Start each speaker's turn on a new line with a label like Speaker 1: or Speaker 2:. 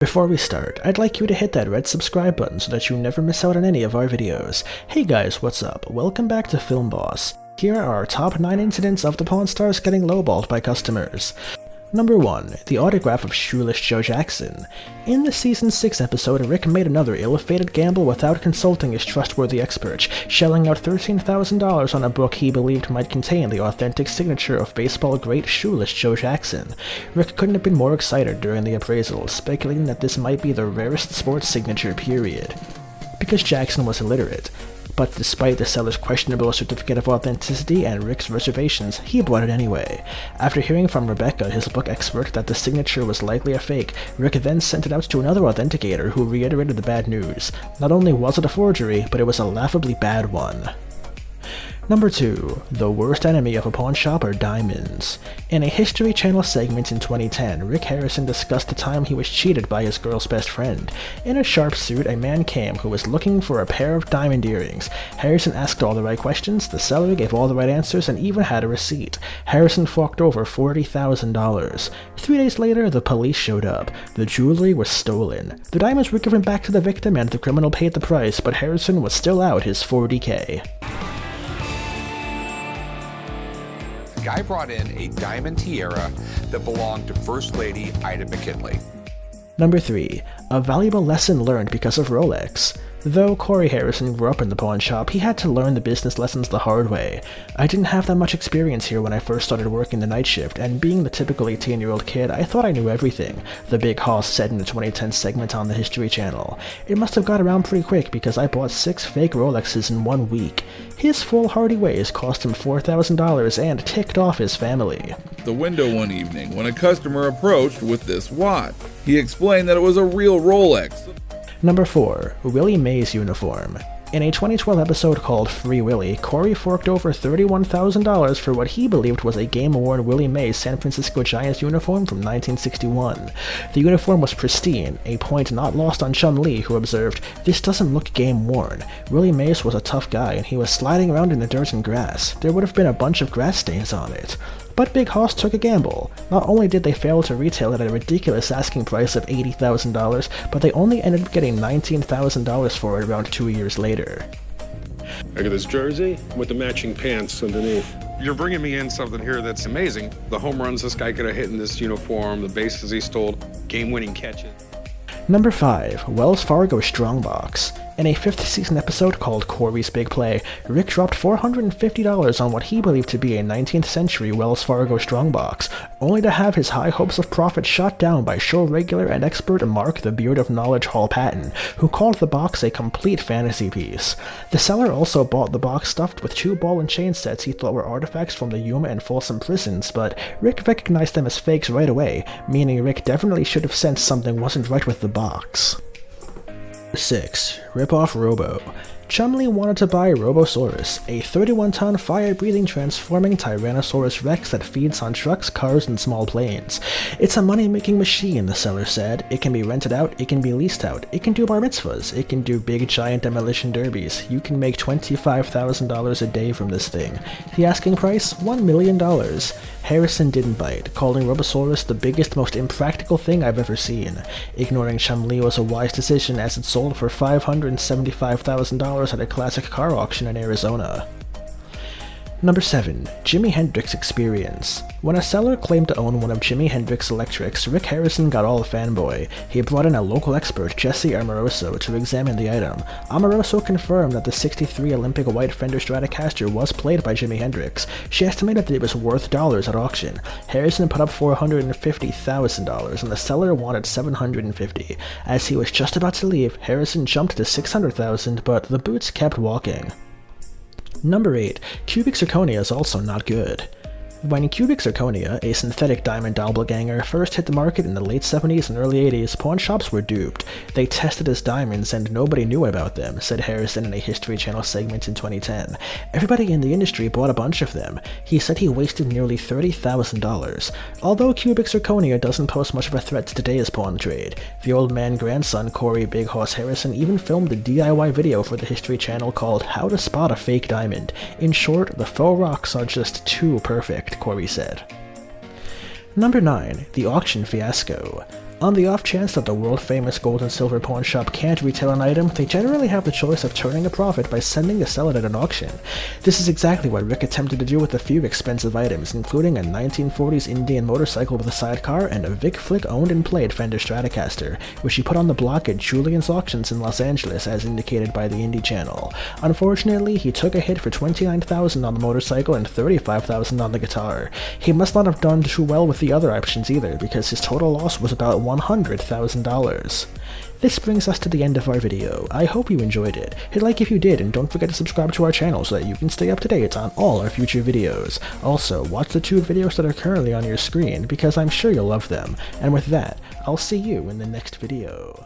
Speaker 1: Before we start, I'd like you to hit that red subscribe button so that you never miss out on any of our videos. Hey guys, what's up? Welcome back to Film Boss. Here are our top 9 incidents of the Pawn Stars getting lowballed by customers. Number 1. The autograph of shoeless Joe Jackson. In the Season 6 episode, Rick made another ill-fated gamble without consulting his trustworthy experts, shelling out $13,000 on a book he believed might contain the authentic signature of baseball great shoeless Joe Jackson. Rick couldn't have been more excited during the appraisal, speculating that this might be the rarest sports signature period. Because Jackson was illiterate. But despite the seller's questionable certificate of authenticity and Rick's reservations, he bought it anyway. After hearing from Rebecca, his book expert, that the signature was likely a fake, Rick then sent it out to another authenticator who reiterated the bad news. Not only was it a forgery, but it was a laughably bad one. Number 2. The worst enemy of a pawn shop are diamonds. In a History Channel segment in 2010, Rick Harrison discussed the time he was cheated by his girl's best friend. In a sharp suit, a man came who was looking for a pair of diamond earrings. Harrison asked all the right questions, the seller gave all the right answers, and even had a receipt. Harrison forked over $40,000. 3 days later, the police showed up. The jewelry was stolen. The diamonds were given back to the victim and the criminal paid the price, but Harrison was still out his $40K.
Speaker 2: Guy brought in a diamond tiara that belonged to First Lady Ida McKinley.
Speaker 1: Number 3. A valuable lesson learned because of Rolex. Though Corey Harrison grew up in the pawn shop, he had to learn the business lessons the hard way. I didn't have that much experience here when I first started working the night shift, and being the typical 18-year-old kid, I thought I knew everything, the Big Hoss said in the 2010 segment on the History Channel. It must have got around pretty quick because I bought 6 fake Rolexes in 1 week. His foolhardy ways cost him $4,000 and ticked off his family.
Speaker 3: The window one evening when a customer approached with this watch. He explained that it was a real Rolex.
Speaker 1: Number 4. Willie Mays uniform. In a 2012 episode called Free Willy, Corey forked over $31,000 for what he believed was a game-worn Willie Mays San Francisco Giants uniform from 1961. The uniform was pristine, a point not lost on Chum Lee, who observed, "This doesn't look game-worn. Willie Mays was a tough guy and he was sliding around in the dirt and grass. There would have been a bunch of grass stains on it." But Big Hoss took a gamble. Not only did they fail to retail it at a ridiculous asking price of $80,000, but they only ended up getting $19,000 for it around 2 years later.
Speaker 4: Look at this jersey with the matching pants underneath.
Speaker 5: You're bringing me in something here that's amazing. The home runs this guy could have hit in this uniform, the bases he stole, game-winning catches.
Speaker 1: Number 5. Wells Fargo Strongbox. In a 5th season episode called Corey's Big Play, Rick dropped $450 on what he believed to be a 19th century Wells Fargo strongbox, only to have his high hopes of profit shot down by show regular and expert Mark the Beard of Knowledge Hall Patton, who called the box a complete fantasy piece. The seller also bought the box stuffed with 2 ball and chain sets he thought were artifacts from the Yuma and Folsom prisons, but Rick recognized them as fakes right away, meaning Rick definitely should have sensed something wasn't right with the box. 6. Rip-off Robo. Chumley wanted to buy Robosaurus, a 31-ton fire-breathing transforming Tyrannosaurus Rex that feeds on trucks, cars, and small planes. It's a money-making machine, the seller said. It can be rented out, it can be leased out, it can do bar mitzvahs, it can do big giant demolition derbies. You can make $25,000 a day from this thing. The asking price? $1 million. Harrison didn't bite, calling Robosaurus the biggest, most impractical thing I've ever seen. Ignoring Chumley was a wise decision as it sold for $575,000 at a classic car auction in Arizona. Number 7. Jimi Hendrix Experience. When a seller claimed to own one of Jimi Hendrix Electrics, Rick Harrison got all fanboy. He brought in a local expert, Jesse Amoroso, to examine the item. Amoroso confirmed that the '63 Olympic white Fender Stratocaster was played by Jimi Hendrix. She estimated that it was worth dollars at auction. Harrison put up $450,000 and the seller wanted $750,000. As he was just about to leave, Harrison jumped to $600,000, but the boots kept walking. Number 8. Cubic zirconia is also not good. When cubic zirconia, a synthetic diamond doppelganger, first hit the market in the late 70s and early 80s, pawn shops were duped. They tested as diamonds and nobody knew about them, said Harrison in a History Channel segment in 2010. Everybody in the industry bought a bunch of them. He said he wasted nearly $30,000. Although cubic zirconia doesn't pose much of a threat to today's pawn trade, the old man grandson Corey Big Hoss Harrison even filmed a DIY video for the History Channel called How to Spot a Fake Diamond. In short, the faux rocks are just too perfect, Corey said. Number 9. The Auction Fiasco. On the off chance that the world-famous gold and silver pawn shop can't retail an item, they generally have the choice of turning a profit by sending to sell it at an auction. This is exactly what Rick attempted to do with a few expensive items, including a 1940s Indian motorcycle with a sidecar and a Vic Flick owned and played Fender Stratocaster, which he put on the block at Julian's Auctions in Los Angeles as indicated by the Indie Channel. Unfortunately, he took a hit for $29,000 on the motorcycle and $35,000 on the guitar. He must not have done too well with the other options either, because his total loss was about $100,000. This brings us to the end of our video. I hope you enjoyed it. Hit like if you did, and don't forget to subscribe to our channel so that you can stay up to date on all our future videos. Also, watch the 2 videos that are currently on your screen, because I'm sure you'll love them. And with that, I'll see you in the next video.